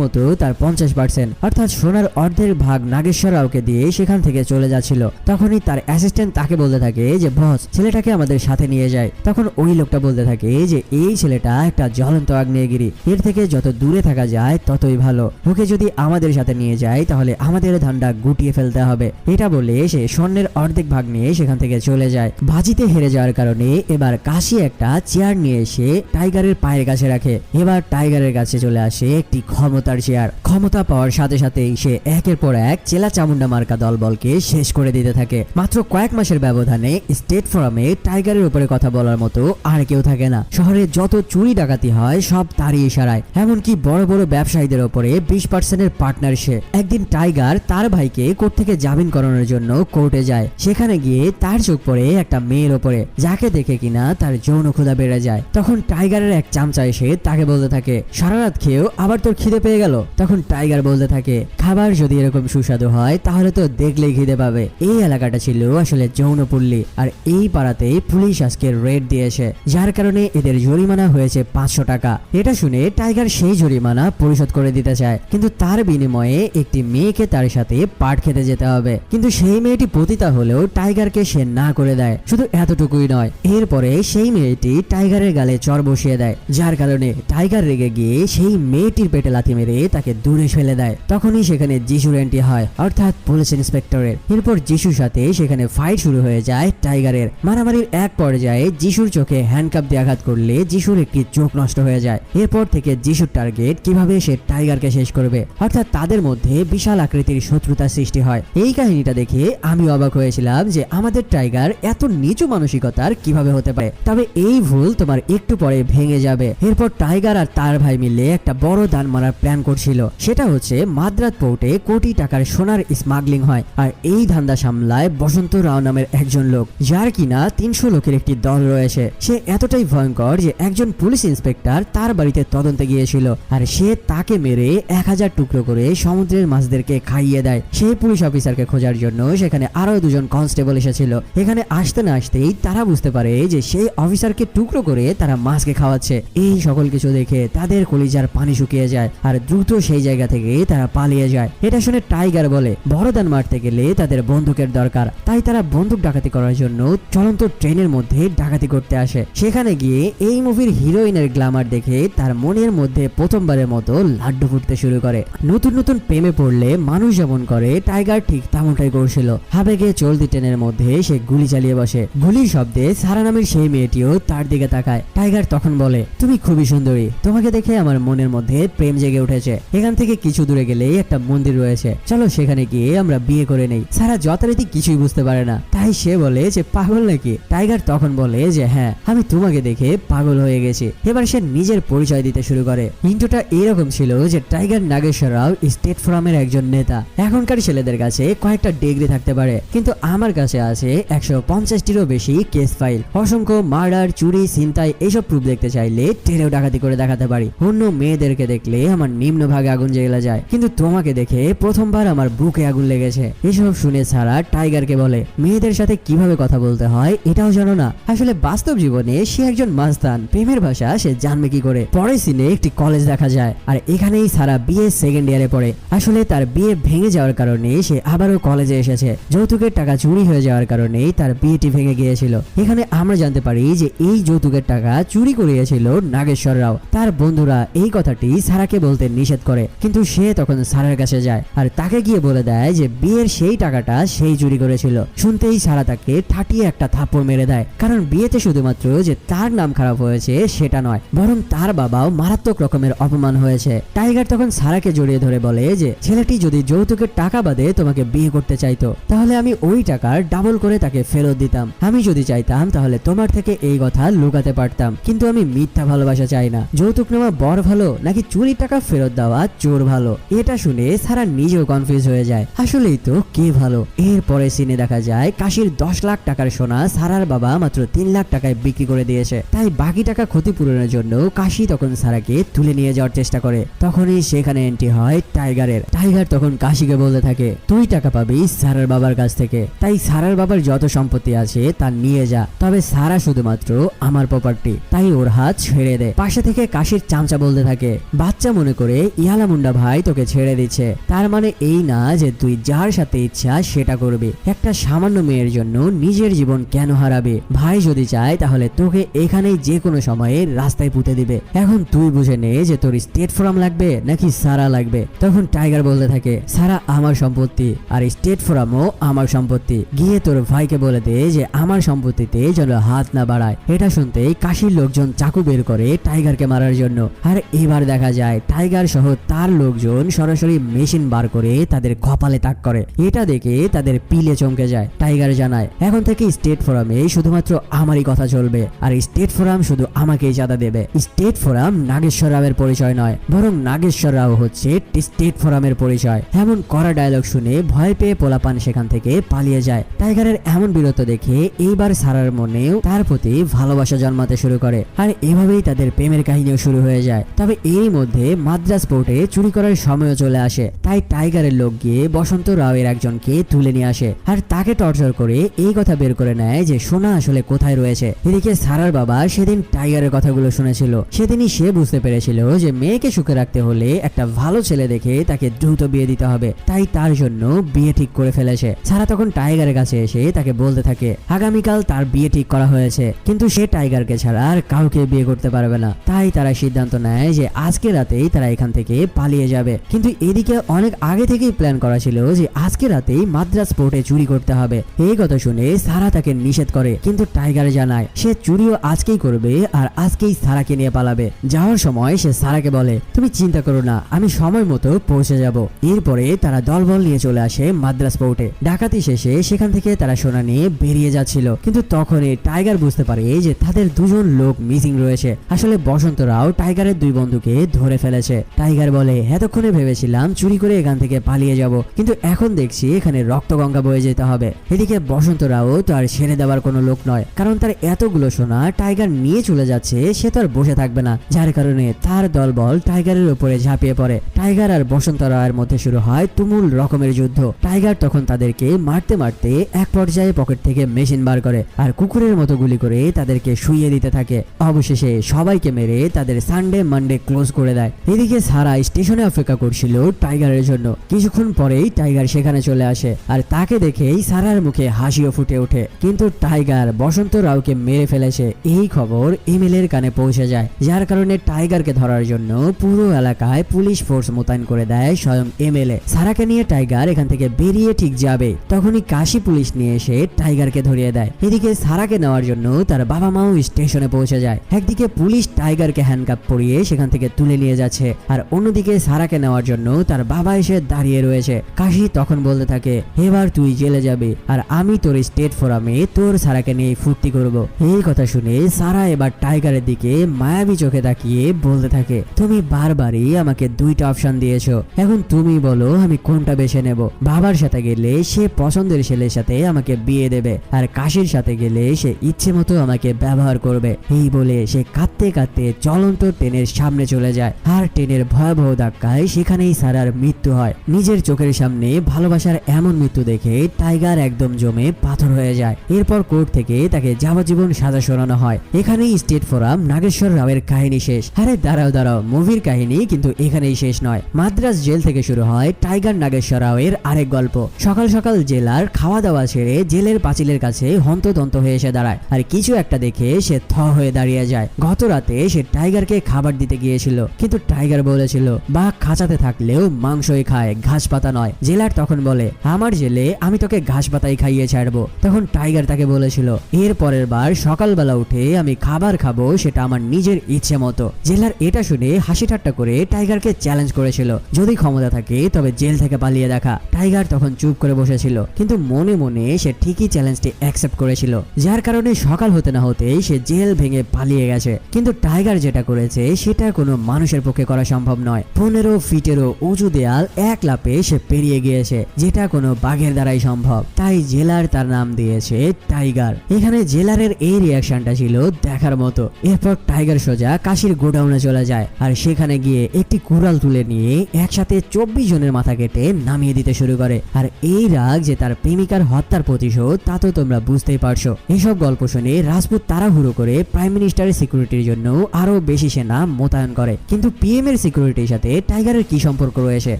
মতো তার 50% অর্থাৎ সোনার অর্ধেক ভাগ নাগেশ্বর রাওকে দিয়ে সেখান থেকে চলে যাচ্ছিল। তখনই তার অ্যাসিস্ট্যান্ট তাকে বলতে থাকে যে বস, ছেলেটাকে আমাদের সাথে নিয়ে যায়। তখন ওই লোকটা বলতে থাকে যে এই ছেলেটা একটা জ্বলন্ত আগ্নেয়গিরি, এর থেকে যত দূরে থাকা যায় ততই ভালো। ওকে যদি আমাদের সাথে নিয়ে যায় তাহলে আমাদের ধান্দা গুটিয়ে ফেলতে হবে। এটা বলে সে স্বর্ণের অর্ধেক ভাগ নিয়ে সেখান থেকে চলে যায়। বাজিতে হেরে যাওয়ার কারণে এবার কাশি একটা চেয়ার নিয়ে এসে টাইগারের পায়ের কাছে রাখে। এবার টাইগারের কাছে চলে আসে একটি ক্ষমতার চেয়ার। ক্ষমতা পাওয়ার সাথে সাথেই সে একের পর এক চেলা চামুন্ডা মার্কা দলবলকে শেষ করে দিতে থাকে। মাত্র কয়েক মাসের ব্যবধানে স্টেট ফোরামে টাইগারের উপরে কথা বলার মতো আর কেউ থাকে না। শহরে যত চুরি ডাকাতি হয় সব তারই ইশারায়, এমনকি বড় বড় ব্যবসায়ীদের উপরে 20% পার্টনার সে। একদিন টাইগার তার ভাইকে কোর্ট থেকে জামিন করানোর জন্য কোর্টে যায়। সেখানে গিয়ে তার চোখ পড়ে একটা মেয়ের ওপরে, যাকে দেখে কিনা তার যৌন ক্ষুধা বেড়ে যায়। তখন টাইগারের এক চামচা এসে তাকে বলতে থাকে, সারা রাত খেয়েও আবার তোর খিদে পেয়ে গেল? তখন টাইগার বলতে থাকে, খাবার যদি এরকম সুস্বাদু হয় তাহলে তো দেখলেই খিদে পাবে। এই এলাকাটা ছিল আসলে যৌনপল্লী, আর এই পাড়াতেই পুলিশ আজকে রেড দিয়েছে, যার কারণে এদের জরিমানা হয়েছে 500 টাকা। এটা শুনে টাইগার সেই জরিমানা পরিশোধ করে দিতে চায়, কিন্তু তার বিনিময়ে একটি মেয়েকে তার সাথে পাট খেতে যেতে হবে। কিন্তু সেই মেয়েটি পতিতা হলেও টাইগারকে সে না করে দেয়। শুধু এতটুকুই নয়, এরপরে সেই মেয়েটি টাইগারের গালে চর বসিয়ে দেয়, যার কারণে টাইগার রেগে গিয়ে সেই মেয়েটির পেটে লাথি মেরে তাকে দূরে ফেলে দেয়। তখনই সেখানে যিশুর এন্ট্রি হয়, অর্থাৎ পুলিশ ইন্সপেক্টরের। এরপর যিশুর সাথে সেখানে ফাইট শুরু হয়ে যায় টাইগারের। মারামারির এক পর্যায়ে যিশুর চোখে হ্যান্ডকাপ দিয়ে আঘাত করলে যিশুর একটি চোখ নষ্ট হয়ে যায়। এরপর থেকে যিশুর টার্গেট কিভাবে সে টাইগারকে শেষ করবে, অর্থাৎ তাদের মধ্যে বিশাল আকৃতির শত্রুতা সৃষ্টি হয়। এই কাহিনীটা দেখে আমি অবাক হয়েছিলাম যে আমাদের টাইগার এত নিচু মানসিকতার কিভাবে হতে পারে। তবে এই ভুল তোমার একটু পরে ভেঙে যাবে। এরপর টাইগার আর তার ভাই মিলে একটা বড় দান মারার প্ল্যান করছিল। সেটা হচ্ছে মাদ্রাজ পোর্টে কোটি টাকার সোনার স্মাগলিং হয়, আর এই ধান্দা সামলায় বসন্ত রাও নামের একজন লোক, যার কিনা 300 লোকের একটি দল রয়েছে। সে এতটাই ভয়ঙ্কর যে একজন পুলিশ ইন্সপেক্টর তার বাড়িতে তদন্তে গিয়েছিল, আর সে তাকে মেরে 1000 টুকরো করে সমুদ্রের মাছদেরকে খাইয়ে দেয়। সেই পুলিশ অফিসারকে খোঁজার জন্য সেখানে আরো 2জন কনস্টেবল এসেছিল। এখানে আসতে না আসতেই তারা বুঝতে পারে যে সেই অফিসারকে টুকরো করে তারা মাছকে খাওয়াচ্ছে। এই সকল কিছু দেখে তাদের কলিজার পানি শুকিয়ে যায়, আর দ্রুত সেই জায়গা থেকে তারা পালিয়ে যায়। এটা শুনে টাইগার বলে, বড় দান মারতে গেলে তাদের বন্দুকের দরকার, তাই তারা বন্দুক ডাকাতি করার জন্য চলন্ত ট্রেনের মধ্যে ডাকাতি করতে আসে। সেখানে গিয়ে এই মুভির হিরোইনের গ্ল্যামার দেখে তার মনের মধ্যে প্রথমবারের মতো লাড্ডু ফুটতে শুরু করে। নতুন নতুন প্রেমে পড়লে মানুষ যেমন করে, টাইগার ঠিক তেমনটাই করছিল। আবেগে চলতি ট্রেনের মধ্যে সে গুলি চালিয়ে বসে। গুলির শব্দে সারা নামের সেই মেয়েটিও তার দিকে তাকায়। টাইগার তখন বলে, তুমি খুবই সুন্দরী, তোমাকে দেখে আমার মনের মধ্যে প্রেম জেগে উঠেছে। এখান থেকে কিছু দূরে গেলেই একটা মন্দির রয়েছে, চলো সেখানে গিয়ে আমরা বিয়ে করে নেই। সারা যথারীতি কিছুই বুঝতে পারে না, তাই সে বলে যে পাগল নাকি? টাইগার তখন বলে যে হ্যাঁ, আমি তোমাকে দেখে পাগল হয়ে গেছি। এবার সে নিজের পরিচয় দিতে শুরু করে। ইন্ট্রোটা এরকম ছিল যে টাইগার নাগেশ্বর রাও স্টেট ফোরামের একজন নেতা। এখনকার ছেলেদের কাছে কয়েকটা ডিগ্রি থাকতে পারে, কিন্তু আমার কাছে আছে 150টিরও বেশি কেস ফাইল। অসংখ্য মার্ডার, চুরি, ছিনতাই এইসব প্রুফ দেখতে চাইলে ট্রেনেও ডাকাতি করে দেখাতে পারি। অন্য মেয়েদেরকে দেখলে আমার নিম্ন ভাগে আগুন জ্বলে যায়, কিন্তু তোমাকে দেখে প্রথমবার আমার বুকে আগুন লেগেছে। এসব শুনে সারা টাইগারকে বলে, মেয়েদের সাথে কিভাবে কথা বলতে হয় এটাও জানো না? আসলে বাস্তব জীবনে সে একজন মাস্তান, প্রেমের ভাষা সে জানবে কি করে? পরের সিনে একটি কলেজ দেখা যায়, আর এখানেই সারা বিএ সেকেন্ড ইয়ারে পড়ে। আসলে তার বিয়ে ভেঙে যাওয়ার কারণে সে আবারও কলেজে এসেছে। যৌতুকের টাকা চুরি হয়ে যাওয়ার কারণে তার বিয়েটি ভেঙে গিয়েছিল। এখানে আমরা জানতে পারি যে এই যৌতুকের টাকা চুরি করিয়েছিল নাগেশ্বর রাও। তার বন্ধুরা এই কথাটি সারাকে বলতে নিষেধ করে, কিন্তু সে তখন সারার কাছে যায় আর তাকে গিয়ে বলে দেয় যে বিয়ের সেই টাকাটা সেই চুরি করেছিল। শুনতেই সারা তাকে ঠাটিয়ে একটা থাপ্পড় মেরে দেয়, কারণ বিয়েতে শুধুমাত্র যে তার নাম খারাপ হয়েছে সেটা নয়, বরং তার বাবাও মারাত্মক রকমের অপমান হয়েছে। টাইগার তখন সারাকে জড়িয়ে ধরে বলে যে ছেলেটি যদি যৌতুকের টাকা বাদে তোমাকে বিয়ে করতে চাইতো তাহলে আমি ওই টাকার ডাবল করে তাকে ফেরত দিতাম। আমি যদি চাইতাম তাহলে তোমার থেকে এই কথা লুকাতে পারতাম, কিন্তু আমি মিথ্যা ভালোবাসা চাই না। যৌতুক নেওয়া বর ভালো নাকি চুরির টাকা ফেরত দেওয়া চোর ভালো? এটা শুনে সারা নিজেও কনফিউজ হয়ে যায়, আসলেই তো কে ভালো। এরপরে সিনে দেখা যায় কাশির 10 লাখ টাকার সোনা সারার বাবা মাত্র 3 লাখ টাকায় বিক্রি করে দিয়েছে, তাই বাকি টাকা ক্ষতিপূরণের জন্য কাশি তখন সারাকে তুলে নিয়ে যাওয়ার চেষ্টা করে। তখনই সেখানে এন্ট্রি হয় টাইগারের। টাইগার তখন কাশিকে বলতে থাকে, তুই টাকা পাবি সারার বাবার কাছ থেকে, তাই সারার বাবার যত সম্পত্তি আছে তা নিয়ে যা, তবে সারা শুধুমাত্র আমার প্রপার্টি, তাই ওর হাত ছেড়ে দে। পাশে থেকে কাশির চামচা বলতে থাকে, বাচ্চা মনে করে ইয়ালামুন্ডা ভাই তোকে ছেড়ে দিচ্ছে, তার মানে এই না যে তুই যার সাথে ইচ্ছা সেটা করবি। একটা সামান্য মেয়ের জন্য নিজের জীবন কেন হারাবে? ভাই যদি চায় তাহলে তোকে এখানেই যে কোনো সময়ে রাস্তায় পুঁতে দিবে। এখন তুই বুঝে নে যে তোর স্টেট ফোরাম লাগবে নাকি সারা লাগবে। তখন টাইগার বলতে থাকে, সারা আমার সম্পত্তি আর স্টেট ফোরামও আমার সম্পত্তি, গিয়ে তোর ভাইকে বলে দে যে আমার সম্পত্তিতে যেন হাত না বাড়ায়। এটা শুনতেই কাশির লোকজন চাকু বের করে টাইগারকে মারার জন্য। আর এবার দেখা যায় টাইগার সহ তার লোকজন সরাসরি মেশিন বার করে তাদের কপালে তাক করে। এটা দেখে তাদের পিলে চমকে যায়। টাইগার জানায়, এখন থেকে স্টেট ফোরামে শুধুমাত্র আমারই কথা চলবে, আর স্টেট ফোরাম শুধু আমাকেই চাঁদা দেবে। স্টেট ফোরাম নাগেশ্বর রাওয়ের পরিচয় নয়, বরং নাগেশ্বর রাও হচ্ছে স্টেট ফোরামের পরিচয়। এমন কড়া ডায়লগ শুনে ভয় পেয়ে পোলাপান সেখান থেকে পালিয়ে যায়। টাইগারের এমন বীরত্ব দেখে এইবার সারার মনেও তার প্রতি ভালোবাসা জন্মাতে শুরু করে, আর এভাবেই তাদের প্রেমের কাহিনীও শুরু হয়ে যায়। তবে এরই মধ্যে মাদ্রাজ পোর্টে চুরি করার সময়ও চলে আসে, তাই টাইগারের লোক গিয়ে বসন্ত রাওয়ের একজনকে তুলে নিয়ে আসে আর তাকে টর্চার করে এই কথা বের করে নেয় যে সোনা আসলে কোথায় রয়েছে। এদিকে সারার বাবা সেদিন টাইগারের কথাগুলো শুনেছিল, সেদিনই সে বুঝতে পেরেছিল যে মেয়েকে সুখে রাখতে হলে একটা ভালো ছেলে দেখে তাকে দ্রুত বিয়ে দিতে হবে, তাই তার জন্য বিয়ে ঠিক করে ফেলেছে। সারা তখন টাইগারের কাছে এসে তাকে বলতে থাকে আগামীকাল তার বিয়ে ঠিক করা হয়েছে, কিন্তু সে টাইগারকে ছাড়া আর কাউকে বিয়ে করতে পারবে না। তাই তারা সিদ্ধান্ত নেয় যে আজকে রাতেই তারা এখান থেকে পালিয়ে যাবে। কিন্তু এদিকে অনেক আগে থেকেই প্ল্যান করা ছিল যে আজকে রাতেই মাদ্রাজ পোর্টে চুরি করতে হবে। এই কথা শুনে সারা তাকে নিষেধ করে, কিন্তু টাইগার জানায় সে চুরিও আজকেই করবে আর আজকেই সারাকে নিয়ে পালাবে। যাওয়ার সময় সে সারাকে বলে, তুমি চিন্তা করো না, আমি সময় মতো পৌঁছে যাব। এরপরে তারা দলবল নিয়ে চলে আসে মাদ্রাজ পোর্টে। ডাকাতি শেষে সেখান থেকে তারা সোনা নিয়ে বেরিয়ে যাচ্ছিল, কিন্তু তখনই টাইগার বুঝতে পারে যে তাদের দুজন লোক মিসিং রয়েছে। আসলে বসন্ত রাও টাইগারের দুই বন্ধুকে ধরে ফেলেছে। টাইগার বলে, এতক্ষণে ভেবেছিলাম চুরি করে এখান থেকে পালিয়ে যাব, কিন্তু এখন দেখছি এখানে রক্তগঙ্গা বয়ে যেতে হবে। এদিকে বসন্ত রাও তো আর ছেড়ে দেওয়ার কোনো লোক নয়, কারণ তার এতগুলো সোনা টাইগার নিয়ে চলে যাচ্ছে, সে তো আর বসে থাকবে না। যার কারণে তার দলবল টাইগারের উপরে ঝাঁপিয়ে পড়ে। টাইগার আর বসন্ত রাওয়ের মধ্যে শুরু হয় তুমুল রকমের যুদ্ধ। টাইগার তখন তাদেরকে মারতে মারতে এক পর্যায়ে পকেট থেকে মেশিন বার করে আর কুকুরের মতো গুলি করে তাদেরকে শুইয়ে দিতে থাকে। অবশেষে সবাইকে মেরে তাদের সানডে মানডে ক্লোজ করে দেয়। এদিকে সারা স্টেশনে অপেক্ষা করছিল টাইগারের জন্য। কিছুক্ষণ পরেই টাইগার সেখানে চলে আসে আর তাকে দেখেই সারার মুখে হাসিও ফুটে ওঠে। কিন্তু টাইগার বসন্ত রাওকে মেরে ফেলেছে এই খবর এমএলএর কানে পৌঁছে যায়, যার কারণে টাইগারকে ধরার জন্য পুরো এলাকায় পুলিশ ফোর্স মোতায়েন করে দেয় স্বয়ং এমএলএ। সারাকে নিয়ে টাইগার এখান থেকে বেরিয়ে ঠিক যাবে, তখনই কাশি পুলিশ নিয়ে এসে টাইগারকে ধরিয়ে দেয়। এদিকে সারাকে নেওয়ার জন্য তার বাবা মাও স্টেশনে পৌঁছে যায়। একদিকে পুলিশ টাইগারকে হ্যান্ডকাপ পরিয়ে সেখান থেকে তুলে নিয়ে যাচ্ছে, আর অন্যদিকে সারাকে নেওয়ার জন্য তার বাবা এসে দাঁড়িয়ে রয়েছে। কাশি তখন বলতে থাকে, এবার তুই জেলে যাবি আর আমি তোর স্টেট ফোরামে তোর সারাকে নিয়ে ফুর্তি করব। এই কথা শুনে সারা এবার টাইগারের দিকে মায়াবী চোখে তাকিয়ে বলতে থাকে, তুমি বারবারই আমাকে দুইটা অপশন দিয়েছো, এখন তুমি বলো আমি কোনটা বেছে নেব। বাবার সাথে গেলে সে পছন্দের ছেলের সাথে আমাকে বিয়ে দেবে, আর কাশির সাথে গেলে সে ইচ্ছে মতো আমাকে ব্যবহার করবে। এই বলে সে কাঁদতে কাঁদতে চলন্ত ট্রেনের সামনে চলে যায়, আর ট্রেনের ভয়াবহ ধাক্কায় সেখানেই সারার মৃত্যু হয়। নিজের চোখের সামনে ভালোবাসার এমন মৃত্যু দেখে টাইগার একদম জমে পাথর হয়ে যায়। এরপর কোর্ট থেকে তাকে যাবজ্জীবন সাজা শোনানো হয়। এখানেই স্টেট ফোরাম নাগেশ্বর রাওয়ের কাহিনী শেষ। আরে দাঁড়াও দাঁড়াও, মুভির কাহিনী কিন্তু এখানেই শেষ নয়। মাদ্রাজ জেল থেকে শুরু হয় টাইগার নাগেশ্বর রাওয়ের আরেক গল্প। সকাল সকাল জেলার খাওয়া দাওয়া ছেড়ে জেলের পাঁচিলের কাছে হন্তদন্ত হয়ে এসে দাঁড়ায়, আর কিছু একটা দেখে সে থ হয়ে দাঁড়িয়ে যায়। গত রাতে সে টাইগারকে খাবার দিতে গিয়েছিল, কিন্তু টাইগার বলেছিল বাঘ খাঁচাতে থাকলেও মাংসই খায়, ঘাস পাতা নয়। জেলার তখন বলে, আমার জেলে আমি তোকে ঘাস পাতাই খাইয়ে ছাড়বো। তখন টাইগার তাকে বলেছিল, এর পরের বার সকালবেলা উঠে আমি খাবার খাবো, সেটা আমার নিজের ইচ্ছে মতো। জেলার এটা শুনে হাসি ঠাট্টা করে টাইগারকে চ্যালেঞ্জ করেছিল, যদি ক্ষমতা থাকে তবে জেল থেকে পালিয়ে দেখা। টাইগার তখন চুপ করে বসেছিল, কিন্তু মনে মনে সে ঠিকই চ্যালেঞ্জটি অ্যাকসেপ্ট করেছিল, যার কারণে সকাল হতে না হতেই সে জেল ভেঙে পালিয়ে গেছে। কিন্তু টাইগার যেটা করেছে সেটা কোনো মানুষের পক্ষে করা সম্ভব নয়। 15 ফিটেরও উঁচু দেয়াল এক লাফে সে পেরিয়ে গিয়েছে, যেটা কোনো বাঘের দ্বারাই সম্ভব। তাই জেলার তার নাম দিয়েছে টাইগার। এখানে জেলারের এই রিয়াকশনটা ছিল দেখার মতো। এরপর টাইগার সোজা কাশির গোডাউনে চলে যায়, আর সেখানে গিয়ে একটি কুড়াল তুলে নিয়ে একসাথে 24 জনের মাথা কেটে নামিয়ে দিতে শুরু করে। আর এই রাগ যে তার প্রেমিকার হত্যার প্রতিশোধ, তা তো তোমরা বুঝতেই পারছো। এসব গল্প শুনে রাজপুত তাড়াহুড়ো করে প্রাইম মিনিস্টারের সিকিউরিটির জন্য আরো বেশি সেনা মোতায়েন করে। কিন্তু পিএম এর সিকিউরিটির সাথে টাইগারের কি সম্পর্ক রয়েছে?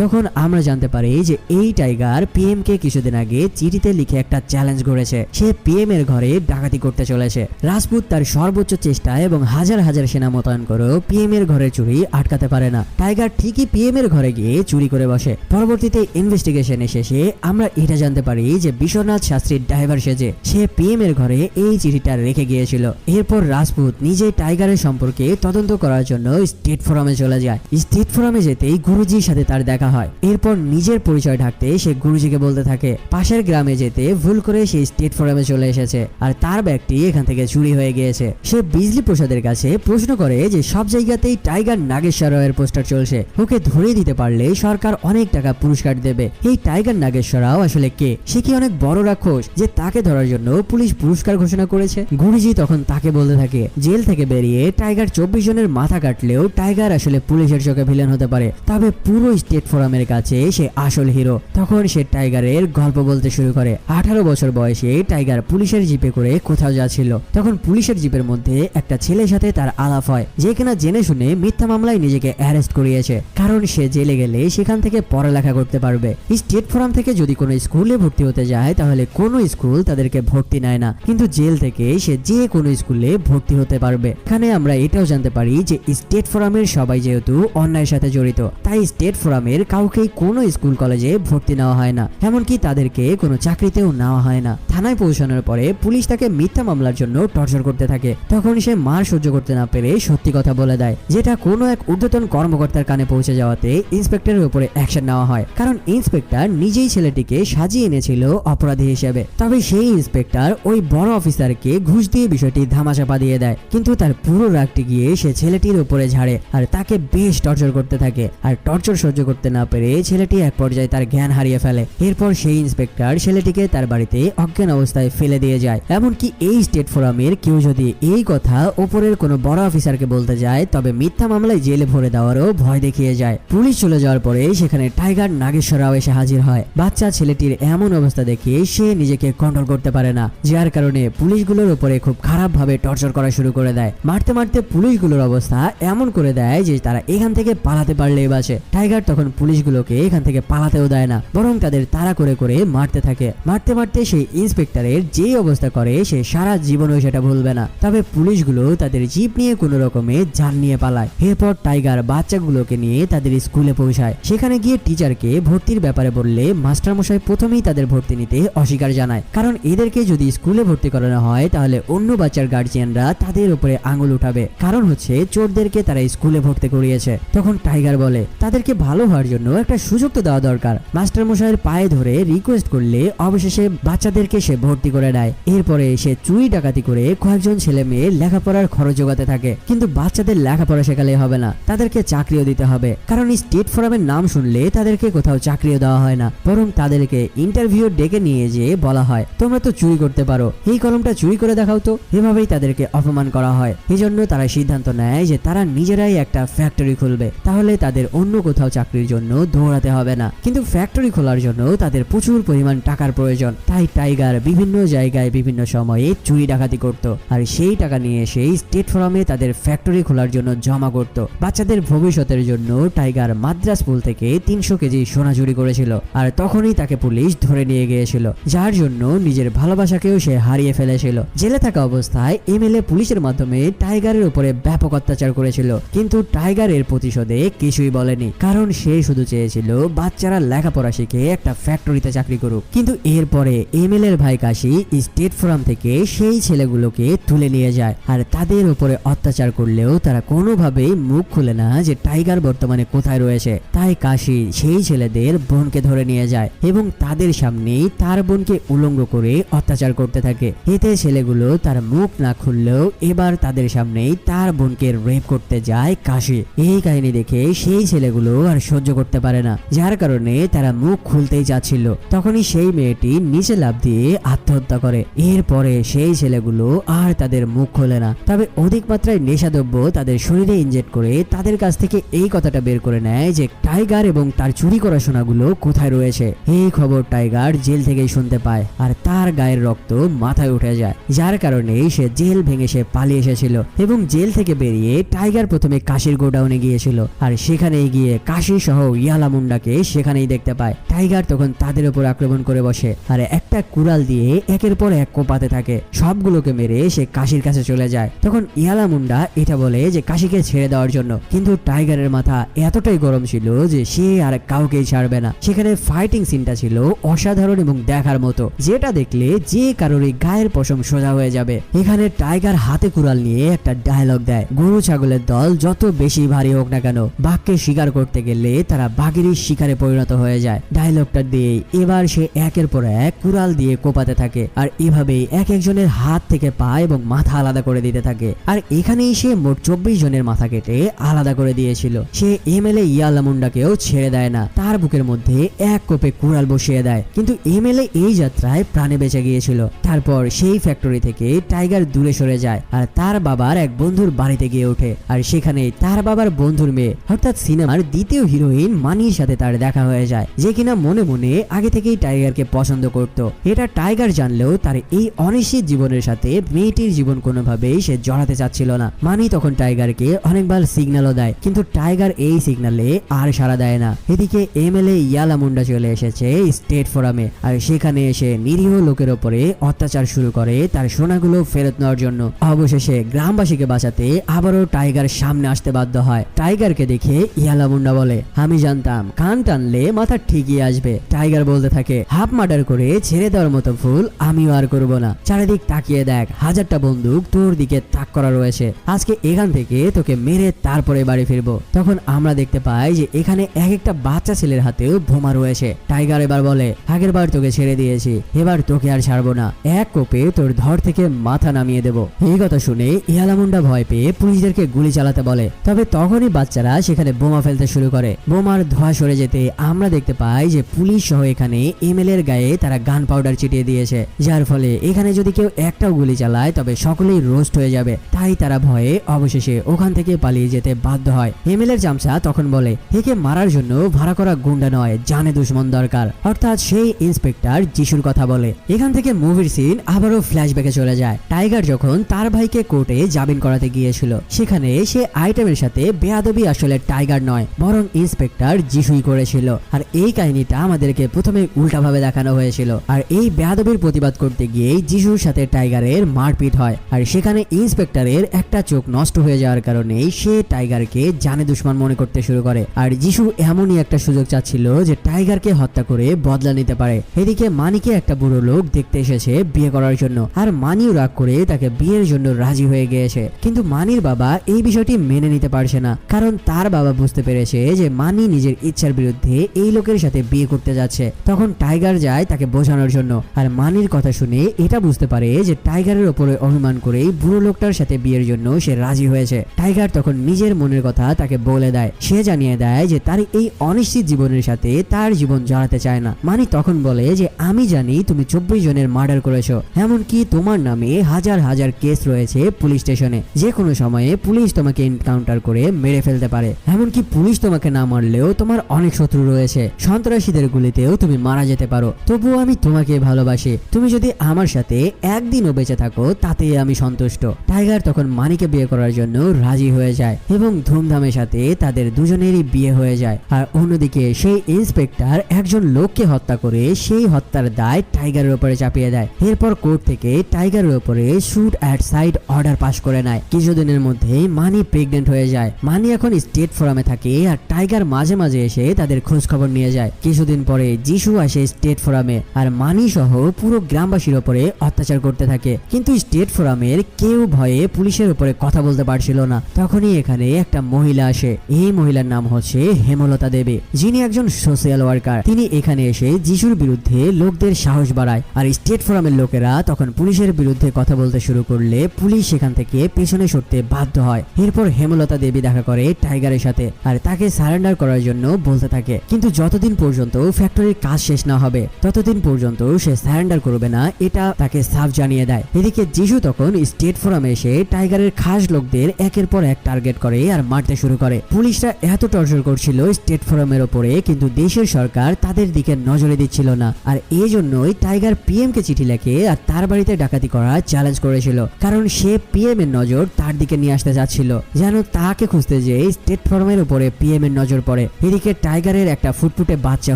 তখন আমরা জানতে পারি যে এই টাইগার পিএম কে কিছুদিন আগে চিঠিতে লিখে একটা চ্যালেঞ্জ করেছে। সে পিএম এর ঘরে ডাকাতি করতে চলেছে। রাজপুত তার সর্বোচ্চ চেষ্টা এবং হাজার হাজার সেনা মোতায়েন করেও পিএম এর ঘরে চুরি আটকাতে পারে না। টাইগার ঠিকই পিএম এর ঘরে গিয়ে চুরি করে বসে। পরবর্তীতে ইনভেস্টিগেশনে শেষে আমরা এটা জানতে পারি যে বিশ্বনাথ শাস্ত্রীর ড্রাইভার সেজে সে পিএম এর ঘরে এই চিঠিটা রেখে গিয়েছিল। এরপর রাজপুত নিজে টাইগারের সম্পর্কে তদন্ত করার জন্য স্টেট ফোরামে চলে যায়। স্টেট ফোরামে যেতেই গুরুজির সাথে তার দেখা হয়। এরপর নিজের পরিচয় ঢাকতে সে গুরুজিকে বলতে থাকে পাশের গ্রামে যেতে ভুল করে সে স্টেট ফোরামে চলে এসেছে আর তার ব্যাগটি এখান থেকে চুরি হয়ে গিয়েছে। সে বিজলি প্রসাদের কাছে প্রশ্ন করে যে সব জায়গাতেই টাইগার নাগেশ্বর রাওয়ের পোস্টার চলছে, ওকে ধরে দিতে পারলে সরকার অনেক টাকা পুরস্কার দেবে। এই টাইগার নাগেশ্বর রাও আসলে কে? সে কি অনেক বড় রাক্ষস যে তাকে ধরার জন্য পুলিশ পুরস্কার ঘোষণা করেছে? গুরুজি তখন তাকে বলতে থাকে জেল থেকে বেরিয়ে টাইগার 24 জনের মাথা কাটলেও টাইগার আসলে পুলিশের চোখে ভিলেন হতে পারে, তবে পুরো স্টেট ফোরামের কাছে সে আসল হিরো। তখন সে টাইগারের গল্প বলতে শুরু করে। 18 বছর বয়সে টাইগার পুলিশের জিপে করে কোথাও যাচ্ছিল। তখন পুলিশের জিপের মধ্যে একটা ছেলের সাথে তার আলাপ হয় যে কিনা জেনে শুনে মিথ্যা মামলায় নিজেকে অ্যারেস্ট করিয়েছে, কারণ সে জেলে গেলে সেখান থেকে পড়ালেখা করতে পারবে। স্টেট ফোরাম থেকে যদি কোনো স্কুলে ভর্তি হতে যায় তাহলে কোনো স্কুল তাদেরকে ভর্তি নেয় না, কিন্তু জেল থেকে সে যে কোনো স্কুলে ভর্তি হতে পারবে। এখানে আমরা এটাও জানতে পারি যে স্টেট ফোরামের সবাই যেহেতু অন্যায়ের সাথে জড়িত, তাই স্টেট ফোরামের কাউকেই কোনো স্কুল কলেজে ভর্তি নেওয়া হয় না, এমনকি তাদেরকে কোনো চাকরিতেও নেওয়া হয় না। থানায় পৌঁছানোর পরে পুলিশ তাকে মিথ্যা মামলার জন্য টর্চার করতে থাকে। তখন সে মার সহ্য করতে না পেরে সত্যি কথা বলে দেয়, যেটা কোনো এক ঊর্ধ্বতন কর্মকর্তার কানে পৌঁছে যাওয়াতে ইন্সপেক্টরের উপরে অ্যাকশন নেওয়া হয়, কারণ ইন্সপেক্টর নিজেই ছেলেটিকে সাজিয়ে এনেছিল অপরাধী হিসেবে। তবে সেই ইন্সপেক্টর ওই বড় অফিসারকে ঘুষ দিয়ে বিষয়টি ধামাচাপা দিয়ে দেয়, কিন্তু তার পুরো রাগটি গিয়ে সে ছেলেটির উপরে ঝাড়ে আর তাকে বেশ টর্চার করতে থাকে। আর টর্চার সহ্য করতে না পেরে ছেলেটি এক পর্যায়ে তার জ্ঞান হারিয়ে ফেলে। এরপর সেই ইন্সপেক্টর ছেলেটিকে তার বাড়িতে অজ্ঞান অবস্থায় ফেলে দিয়ে যায়। এমনকি এই স্টেট ফোরামের কেউ যদি এই কথা ওপরের কোনো বড় অফিসারকে বলতে যায় তবে মিথ্যা মামলায় জেলে ভরে দেওয়ারও ভয় দেখিয়ে যায়। পুলিশ চলে যাওয়ার পরে সেখানে টাইগার নাগেশ্বর রাও এসে হাজির হয়। বাচ্চা ছেলেটির এমন অবস্থা দেখে সে নিজেকে কন্ট্রোল করতে পারে না, যার কারণে পুলিশগুলোর উপরে খুব খারাপ ভাবে টর্চার করা শুরু করে দেয়। মারতে মারতে পুলিশগুলোর অবস্থা এমন করে দেয় যে তারা এখান থেকে পালাতে পারলেই বাঁচে। টাইগার তখন পুলিশগুলোকে এখান থেকে পালাতেও দেয় না, বরং তাদের তাড়া করে করে মারতে থাকে। মারতে মারতে সেই ইন্সপেক্টরের যে অবস্থা করে সে সারা জীবনও সেটা ভুলবে না। তবে পুলিশগুলো তাদের জিপ নিয়ে কোনো রকমে জান নিয়ে পালায়। এরপর টাইগার বাচ্চাগুলোকে নিয়ে তাদের স্কুলে পৌঁছায়। সেখানে গিয়ে টিচারকে ভর্তির ব্যাপারে বললে মাস্টারমশাই প্রথমেই তাদের ভর্তি নিতে অস্বীকার জানায়, কারণ এদেরকে যদি স্কুলে ভর্তি করানো হয় তাহলে অন্য বাচ্চার গার্জিয়ানরা তাদের উপরে আঙুল উঠাবে, কারণ হচ্ছে চোরদেরকে তারা স্কুলে ভর্তি করিয়েছে। তখন টাইগার বলে তাদেরকে ভালো হওয়ার জন্য একটা সুযোগ তো দেওয়া দরকার। মাস্টারমশাইয়ের পায়ে ধরে রিকোয়েস্ট করলে অবশেষে বাচ্চাদেরকে সে ভর্তি করে দেয়। এরপরে সে চুরি ডাকাতি করে কয়েকজন ছেলে মেয়ে লেখাপড়ার খরচ জোগাতে থাকে, কিন্তু বাচ্চাদের লেখাপড়া শেখালে হবে না, তাদেরকে চাকরিও দিতে হবে, কারণ স্টেট ফোরামের নাম শুনলে তাদেরকে কোথাও চাকরিও দেওয়া হয় না, বরং তাদেরকে ইন্টারভিউ ডেকে নিয়ে যেয়ে বলা হয় তোমরা তো চুরি করতে পারো, এই কলমটা চুরি করে দেখাও তো। এভাবেই তাদেরকে অপমান করা হয়। এজন্য তারা সিদ্ধান্ত নেয় যে তারা নিজেরাই একটা ফ্যাক্টরি খুলবে, তাহলে তাদের অন্য কোথাও চাকরির জন্য দৌড়াতে হবে না। কিন্তু ফ্যাক্টরি খোলার জন্য তাদের প্রচুর পরিমাণ টাকার প্রয়োজন, তাই টাইগার বিভিন্ন জায়গায় বিভিন্ন সময়ে চুরি ডাকাতি করত আর সেই টাকা নিয়ে সেই স্টেট ফোরামে তাদের ফ্যাক্টরি খোলার জন্য জমা করত। বাচ্চাদের ভবিষ্যতের জন্য টাইগার মাদ্রাজ স্কুল থেকে 300 কেজি সোনা চুরি করেছিল, আর তখনই তাকে পুলিশ ধরে নিয়ে গিয়েছিল, যার জন্য নিজের ভালোবাসাকেও সে হারিয়ে ফেলেছিল। জেলে থাকা অবস্থায় এমএলএ পুলিশের মাধ্যমে টাইগারের উপরে ব্যাপক অত্যাচার করেছিল, কিন্তু টাইগার এর প্রতিশোধে কিছুই বলেনি, কারণ সে শুধু চেয়েছিল বাচ্চারা লেখাপড়া শিখে একটা ফ্যাক্টরিতে চাকরি করুক। কিন্তু এরপরে এমএলএ এর ভাই কাশি স্টেট ফোরাম থেকে সেই ছেলেগুলোকে তুলে নিয়ে যায়, আর তাদের উপরে অত্যাচার করলেও তারা কোনোভাবেই মুখ খুলে না যে টাইগার বর্তমানে কোথায় রয়েছে। তাই কাশি সেই ছেলেদের বোনকে ধরে নিয়ে যায় এবং তাদের সামনেই তার বোনকে উলঙ্গ করে অত্যাচার করতে থাকে। এতে ছেলেগুলো তার মুখ না খুললেও এবার তাদের সামনেই তার বোনকে রেপ করতে যায় কাশি। এই কাহিনী দেখে সেই ছেলেগুলো আর সহ্য করতে পারে না, যার কারণে তারা মুখ খুলতেই যাচ্ছিল। তখনই সেই মেয়েটি নিচে লাফ দিয়ে আত্মহত্যা করে। এরপরে সেই ছেলেগুলো আর তাদের মুখ খোলে না, তবে অধিক মাত্রায় নেশাদ্রব্য তাদের শরীরে ইনজেক্ট করে তাদের কাছ থেকে এই কথাটা বের করে নেয় যে টাইগার এবং তার চুরি করা সোনাগুলো কোথায় রয়েছে। এই খবর টাইগার জেল থেকেই শুনতে পায় আর তার গায়ের রক্ত মাথায় উঠে যায়, যার কারণে সে জেল ভেঙে সে পালিয়ে এসেছিল এবং জেল থেকে বেরিয়ে টাইগার প্রথমে কাশির গোডাউনে গিয়েছিল, আর সেখানেই গিয়ে কাশি সহ ইয়ালা মুন্ডাকে সেখানেই দেখতে পায়। টাইগার তখন তাদের উপর আক্রমণ করে বসে আর একটা কুড়াল দিয়ে একের পর এক কোপাতে থাকে। সবগুলোকে মেরে সে কাশির কাছে চলে যায়। তখন ইয়ালা মুন্ডা এটা বলে যে কাশিকে ছেড়ে দেওয়ার জন্য, কিন্তু টাইগারের মাথা এতটাই গরম ছিল যে সে আর কাউকেই ছাড়বে না। সেখানে ফাইটিং সিনটা ছিল অসাধারণ এবং দেখার মতো, যেটা দেখলে যে কারোরই গায়ের পশম সোজা হয়ে যাবে। এখানে টাইগার হাতে কুড়াল নিয়ে একটা ডায়লগ দেয়, গরু ছাগলের দল যত বেশি ভারী হোক না কেন, বাঘকে শিকার করতে গেলে তারা বাঘেরই শিকারে পরিণত হয়ে যায়। ডায়লগটা দিয়ে এবার সে একের পর এক কুড়াল দিয়ে কোপাতে থাকে, আর এভাবেই এক একজনের হাত থেকে পা এবং মাথা আলাদা করে দিতে থাকে। আর এখানেই সে মোট 24 জনের মাথা কেটে আলাদা করে দিয়েছিল। সে এমএলএ ইয়ালা মুন্ডাকেও ছেড়ে দেয় না, তার বুকের মধ্যে এক কোপে কুড়াল বসিয়ে দেয়। কিন্তু এমএলএ এই যাত্রায় প্রাণে বেঁচে গিয়েছিল। তারপর সেই ফ্যাক্টরি থেকে টাইগার দূরে সরে যায় আর তার বাবার এক বন্ধুর বাড়িতে গিয়ে ওঠে। আর সেখানে তার বাবার বন্ধুর মেয়ে অর্থাৎ সিনেমার দ্বিতীয় হিরোইন মানির সাথে তার দেখা হয়ে যায়, যে কিনা মনে মনে আগে থেকেই টাইগারকে পছন্দ করত। এটা টাইগার জানলেও তার এই অনিশ্চিত জীবনের সাথে মেয়েটির জীবন কোনোভাবেই সে জড়াতে চাচ্ছিল না। মানি তখন টাইগারকে অনেকবার সিগন্যালও দেয়, কিন্তু টাইগার এই সিগন্যালে আর সাড়া দেয় না। এদিকে এমএলএ ইয়ালা মুন্ডা চলে এসেছে স্টেট ফোরামে, আর সেখানে এসে নিরীহ লোকের ওপরে অত্যাচার শুরু করে তার সোনাগুলো ফেরত নেওয়ার জন্য। অবশেষে গ্রামবাসীকে বাঁচাতে আবারও টাইগার সামনে আসতে বাধ্য হয়। টাইগারকে দেখে ইয়ালা মুন্ডা বলে, আমি জানতাম কান টানলে মাথা ঠিকই আসবে। টাইগার বলতে থাকে, হাফ মার্ডার করে ছেড়ে দেওয়ার মতো ভুল আমিও আর করব না। চারিদিক তাকিয়ে দেখ, 1000টা বন্দুক তোর দিকে তাক করা রয়েছে। আজকে এখান থেকে তোকে মেরে তারপরে বাড়ি ফিরবো। তখন আমরা দেখতে পাই যে এখানে এক একটা বাচ্চা ছেলের হাতেও বোমা রয়েছে। টাইগার এবার বলে, আগের বার তোকে ছেড়ে দিয়েছি, এবার তোকে আর ছাড়বো না, এক কোপে তোর ধর থেকে মাথা নামিয়ে দেবো। এই কথা শুনে ইয়ালা মুন্ডা ভয় পেয়ে পুলিশদেরকে গুলি চালাতে বলে। তবে তখনই বাচ্চারা সেখানে বোমা ফেলতে শুরু করে। বোমার ধোঁয়া সরে যেতে আমরা দেখতে পাই যে পুলিশ সহ এখানে এমএলএ এর গায়ে তারা গান পাউডার ছিটিয়ে দিয়েছে, যার ফলে এখানে যদি কেউ একটাও গুলি চালায় তবে সকলেই রোস্ট হয়ে যাবে। তাই তারা ভয়ে অবশেষে ওখান থেকে পালিয়ে যেতে বাধ্য হয়। এমএলএ এর চামচা তখন বলে, একে মারার জন্য ভাড়া করা গুন্ডা নয়, জানে দুশ্মন দরকার। অর্থাৎ সেই ইন্সপেক্টর যিশুর কথা বলে। এখান থেকে মুভির সিন আবারও ফ্ল্যাশব্যাকে চলে যায়। টাইগার যখন তার ভাইকে কোর্টে জামিন করাতে গিয়েছিল, সেখানে সে আইটেমের সাথে বেয়াদবি আসলে টাইগার নয় বরং ইন্সপেক্টর যিশুই করেছিল। আর এই কাহিনীটা আমাদেরকে প্রথমে উল্টাভাবে দেখানো হয়েছিল। আর এই বেয়াদবির প্রতিবাদ করতে গিয়ে যিশুর সাথে টাইগারের মারপিট হয়, আর সেখানে ইন্সপেক্টরের একটা চোখ নষ্ট হয়ে যাওয়ার কারণে সে টাইগারকে জানে দুশ্মন মনে করতে শুরু করে। আর যিশু এমনই একটা সুযোগ চাচ্ছিল যে টাইগারকে হত্যা করে বদলা নিতে পারে। এদিকে মানিকে একটা বুড়ো লোক দেখতে এসেছে বিয়ে করার জন্য, আর মানিও রাগ করে তাকে বিয়ের জন্য রাজি হয়ে গিয়েছে। কিন্তু মানির বাবা এই বিষয়টি মেনে নিতে পারছে না, কারণ তার বাবা বুঝতে পেরেছে যে মানি নিজের ইচ্ছার বিরুদ্ধে এই লোকের সাথে বিয়ে করতে যাচ্ছে। তখন টাইগার যায় তাকে বোঝানোর জন্য, আর মানির কথা শুনে এটা বুঝতে পারে যে টাইগারের ওপরে অভিমান করেই বুড়ো লোকটার সাথে বিয়ের জন্য সে রাজি হয়েছে। টাইগার তখন নিজের মনের কথা তাকে বলে দেয়। সে জানিয়ে দেয় যে তার এই অনিশ্চিত জীবনের সাথে তার জীবন জড়াতে চায় না। মানি তখন বলে যে আমি জানি তুমি 24 জনের মার্ডার করেছো, এমনকি তোমার নামে হাজার হাজার কেস রয়েছে পুলিশ স্টেশনে, যে কোনো সময়ে পুলিশ তোমাকে এনকাউন্টার করে মেরে ফেলতে পারে। এমনকি পুলিশ তোমাকে না মারলেও তোমার অনেক শত্রু রয়েছে, সন্ত্রাসীদের গুলিতেও তুমি মারা যেতে পারো। তবুও আমি তোমাকে ভালোবাসি, তুমি যদি আমার সাথে একদিনও বেঁচে থাকো তাতে আমি সন্তুষ্ট। টাইগার তখন মানিকে বিয়ে করার জন্য রাজি হয়ে যায় এবং ধুমধামের সাথে তাদের দুজনেরই বিয়ে হয়ে যায়। আর অন্যদিকে সেই ইন্সপেক্টর একজন লোককে হত্যা করে সেই হত্যার দায় টাইগারের উপরে চাপিয়ে দেয়। এরপর কোর্ট থেকে টাইগারের উপরে shoot at side order pass করে নেয়। কিছুদিনের মধ্যেই মানি প্রেগনেন্ট হয়ে যায়। মানি এখন স্টেট ফোরামে থাকে, আর টাইগার মাঝে মাঝে এসে তাদের খোঁজ খবর নিয়ে যায়। কিছুদিন পরে যিশু আসে স্টেট ফোরামে, আর মানি সহ পুরো গ্রামবাসীর উপরে অত্যাচার করতে থাকে। কিন্তু স্টেট ফোরামের কেউ ভয়ে পুলিশের উপরে কথা বলতে পারছিল না। তখনই এখানে একটা মহিলা আসে। এই মহিলার নাম হচ্ছে হেমলতা দেবী, যিনি একজন সোশ্যাল ওয়ার্কার। তিনি এখানে এসে যিশুর বিরুদ্ধে লোকদের সাহস বাড়ায়। আর স্টেট ফোরামের লোকেরা তখন পুলিশের বিরুদ্ধে কথা বলতে শুরু করলে পুলিশ সেখান থেকে পেছনে সরতে বাধ্য হয়। এরপর হেমলতা দেবী দেখা করে টাইগারের সাথে, আর তাকে সারেন্ডার করার জন্য বলতে থাকে। কিন্তু যতদিন পর্যন্ত ফ্যাক্টরির কাজ শেষ না হবে ততদিন পর্যন্ত সে সারেন্ডার করবে না, এটা তাকে সাফ জানিয়ে দেয়। এদিকে যিশু তখন স্টেট ফোরামে এসে টাইগারের খাস লোকদের একের পর এক টার্গেট করে আর মারতে শুরু করে। পুলিশরা এত টর্চার করছিল স্টেট ফোরামের ওপরে, কিন্তু দেশের সরকার তাদের দিকে নজরে দিচ্ছিল না। আর এই জন্যই টাইগার পিএম কে চিঠি লেখে আর তার বাড়িতে ডাকাতি করার চ্যালেঞ্জ করেছিল, কারণ সে পিএম এর নজর নজর তার দিকে নিয়ে আসতে যাচ্ছিল, যেন তাকে খুঁজতে যে স্টেট ফার্মের উপরে পিএম এর নজর পড়ে। এদিকে টাইগারের একটা ফুটফুটে বাচ্চা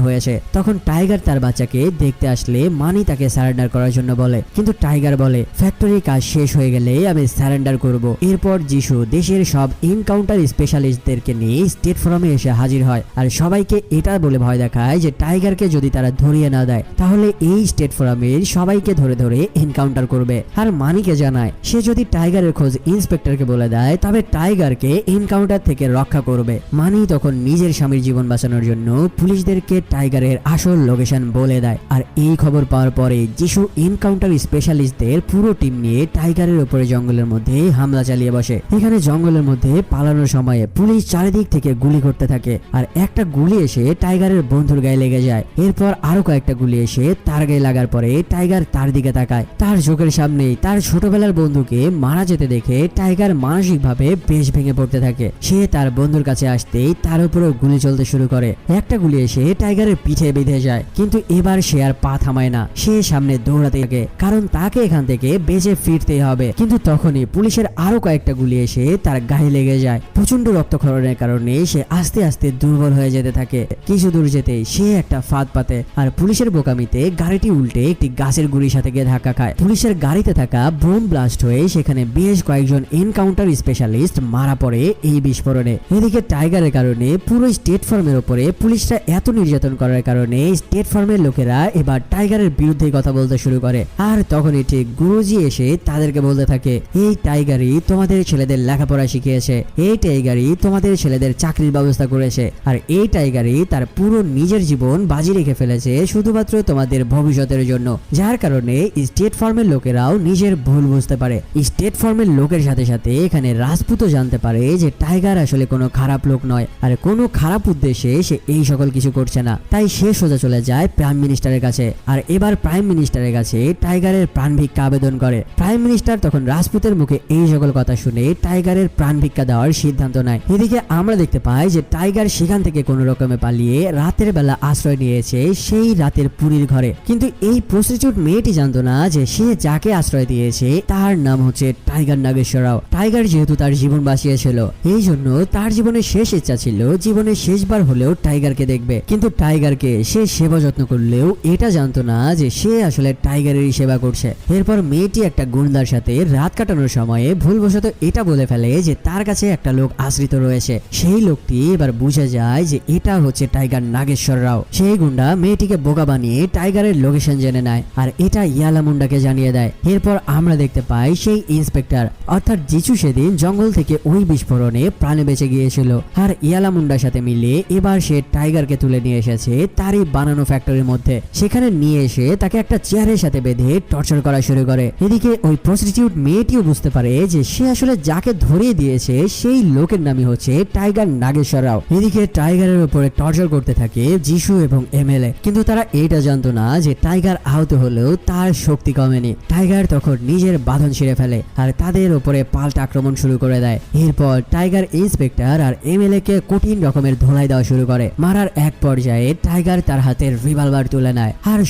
হয়েছে। তখন টাইগার তার বাচ্চাকে দেখতে আসলে মানি তাকে সারেন্ডার করার জন্য বলে, কিন্তু টাইগার বলে ফ্যাক্টরি কাজ শেষ হয়ে গেলে আমি সারেন্ডার করব। এরপর যিশু দেশের সব এনকাউন্টার স্পেশালিস্টদেরকে নিয়ে স্টেট ফার্মে এসে হাজির হয় আর সবাইকে এটা বলে ভয় দেখায় যে টাইগারকে যদি তারা ধরিয়ে না দেয় তাহলে এই স্টেট ফার্মের সবাইকে ধরে ধরে এনকাউন্টার করবে। আর মানিকে জানায় সে যদি টাইগারের খোঁজ ইন্সপেক্টরকে বলে দেয় তবে টাইগারকে এনকাউন্টার থেকে রক্ষা করবে। মানি তখন নিজের স্বামীর জীবন বাঁচানোর জন্য পুলিশদেরকে টাইগারের আসল লোকেশন বলে দেয়। আর এই খবর পাওয়ার পরে যিশু এনকাউন্টার স্পেশালিস্টদের পুরো টিম নিয়ে টাইগারের উপরে জঙ্গলের মধ্যে হামলা চালিয়ে বসে। এখানে জঙ্গলের মধ্যে পালানোর সময় পুলিশ চারিদিক থেকে গুলি করতে থাকে আর একটা গুলি এসে টাইগারের বন্ধুর গায়ে লেগে যায়। এরপর আরো কয়েকটা গুলি এসে তার গায়ে লাগার পরে টাইগার তার দিকে তাকায়। তার চোখের সামনেই তার ছোটবেলার বন্ধুকে মারা যেতে দেখে টাইগার মানসিকভাবে বেশ ভেঙে পড়তে থাকে। সে তার বন্ধুর কাছে আসতেই তার উপরে গুলি চলতে শুরু করে। একটা গুলি এসে টাইগারের পিঠে বেঁধে যায়, কিন্তু এবার সে আর পা থামায় না। সে সামনে দৌড়াতে থাকে কারণ তাকে এখান থেকে বেঁচে ফিরতেই হবে। কিন্তু তখনই পুলিশের আরো কয়েকটা গুলি এসে তার গায়ে লেগে যায়। প্রচন্ড রক্তক্ষরণের কারণে সে আস্তে আস্তে দুর্বল হয়ে যেতে থাকে। কিছু দূর যেতেই সে একটা ফাঁদ পাতে আর পুলিশের বোকামিতে গাড়িটি উল্টে একটি গাছের গুলির সাথে গিয়ে ধাক্কা খায়। পুলিশের গাড়িতে থাকা বোম ব্লাস্ট হয়ে সেখানে বেশ কয়েকজন এনকাউন্টার স্পেশালিস্ট মারা পড়ে এই বিস্ফোরণে। এদিকে টাইগারের কারণে পুরো স্টেট ফার্মের উপরে পুলিশরা এত নির্যাতন করার কারণে স্টেট ফার্মের লোকেরা এবার টাইগারের বিরুদ্ধে কথা বলতে শুরু করে। আর তখনই ঠিক গুরুজি এসে তাদেরকে বলতে থাকে এই টাইগারই তোমাদের ছেলেদের লেখাপড়া শিখিয়েছে, এই টাইগারই তোমাদের ছেলেদের চাকরির ব্যবস্থা করেছে, আর এই টাইগারই তার পুরো নিজের জীবন বাজি রেখে ফেলেছে শুধুমাত্র তোমাদের ভবিষ্যতের জন্য। যার কারণে স্টেট ফার্মের লোকেরাও নিজের ভুল বুঝতে পারে। স্টেট ফার্মের লোকের সাথে সাথে এখানে রাজপুতও জানতে পারে যে টাইগার আসলে কোনো খারাপ লোক নয় আর কোনো খারাপ উদ্দেশ্যে সে এই সকল কিছু করছে না। তাই সে সোজা চলে যায় প্রাইম মিনিস্টারের কাছে আর এবার প্রাইম মিনিস্টারের কাছে টাইগারের প্রাণ ভিক্ষা আবেদন করে। প্রাইম মিনিস্টার তখন রাজপুতের মুখে এই সকল কথা শুনে টাইগারের প্রাণ ভিক্ষা দেওয়ার সিদ্ধান্ত নেয়। এদিকে আমরা দেখতে পাই যে টাইগার সেখান থেকে কোনো রকমে পালিয়ে রাতের বেলা আশ্রয় নিয়েছে সেই রাতের পুরীর ঘরে। কিন্তু এই প্রস্টিটিউট মেয়েটি জানতো না যে সে যাকে আশ্রয় দিয়েছে তার নাম হচ্ছে টাইগার নাগেশ্বর রাও। টাইগার যেহেতু তার জীবন বাঁচিয়েছিল এই জন্য তার জীবনের শেষ ইচ্ছা ছিল জীবনের শেষবার হলেও টাইগারকে দেখবে। কিন্তু টাইগারকে সে সেবা যত্ন করলেও এটা জানতো না যে সে আসলে টাইগারেরই সেবা করছে। এরপর মেয়েটি একটা গুন্ডার সাথে রাত কাটানোর সময়ে ভুলবশত এটা বলে ফেলে যে তার কাছে একটা লোক আশ্রিত রয়েছে। সেই লোকটি এবার বুঝে যায় যে এটা হচ্ছে টাইগার নাগেশ্বর রাও। সেই গুন্ডা মেয়েটিকে বোকা বানিয়ে টাইগারের লোকেশন জেনে নেয় আর এটা ইয়ালা মুন্ডাকে জানিয়ে দেয়। এরপর আমরা দেখতে পাই সেই ইন্সপেক্টর অর্থাৎ জিচু সেদিন জঙ্গল থেকে ওই বিস্ফোরণে প্রাণে বেঁচে গিয়েছিল আর ইয়ালা মুন্ডার সাথে মিলে এবার সে টাইগারকে তুলে নিয়ে এসেছে তারই বানানো ফ্যাক্টরির মধ্যে। সেখানে নিয়ে এসে তাকে একটা চেয়ারের সাথে বেঁধে টর্চার করা শুরু করে। এদিকে ওই প্রস্টিটিউট মেয়েটিও বুঝতে পারে যে সে আসলে যাকে ধরিয়ে দিয়েছে সেই লোকের নামই হচ্ছে টাইগার নাগেশ্বর রাও। এদিকে টাইগারের উপরে টর্চার করতে থাকে যিশু এবং এমএলএ, কিন্তু তারা এটা জানতো না যে টাইগার আহত হলেও তার শক্তি কমেনি। টাইগার তখন নিজের বাঁধন ছিঁড়ে ফেলে আর তাদের উপরে পাল্টা আক্রমণ শুরু করে দেয়। এরপর টাইগার ইন্সপেক্টর আর এমএলএ কে কঠিন রকমের ধোলাই দেওয়া শুরু করে। মারার এক পর্যায়ে টাইগার তার হাতের রিভলভার তুলে নেয় আর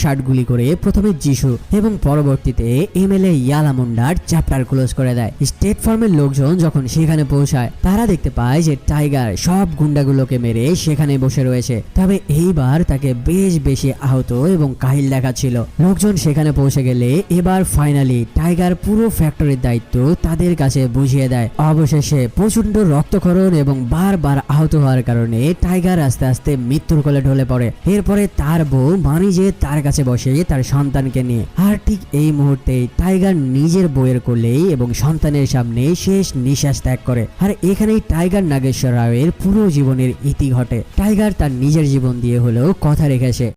শাট গুলি করে প্রথমে যিশু এবং পরবর্তীতে এমএলএ ইয়ালা মুন্ডার চ্যাপ্টার ক্লোজ করে দেয়। স্টেট ফার্মের লোকজন যখন সেখানে পৌঁছায় তারা দেখতে পায় যে টাইগার সব গুন্ডাগুলোকে মেরে সেখানে বসে রয়েছে। তবে এইবার তাকে বেশ বেশি আহত এবং কাহিল দেখাচ্ছিল। লোকজন সেখানে পৌঁছে গেলে এবার ফাইনালি টাইগার পুরো ফ্যাক্টরির দায়িত্ব তাদের কাছে বুঝিয়ে দেয়। অবশেষে প্রচন্ড রক্তক্ষরণ এবং বারবার আহত হওয়ার কারণে টাইগার আস্তে আস্তে মৃত্যুর কোলে ঢলে পড়ে। এরপরে তার বউ মানি যে তার কাছে বসে তার সন্তানকে নিয়ে। আর ঠিক এই মুহূর্তে টাইগার নিজের বউয়ের কোলেই এবং সন্তানের সামনে শেষ নিঃশ্বাস ত্যাগ করে। আর এখানেই টাইগার নাগেশ্বর রাওয়ের পুরো জীবনের ইতি ঘটে। টাইগার তার নিজের জীবন দিয়ে হলেও কথা রেখেছে।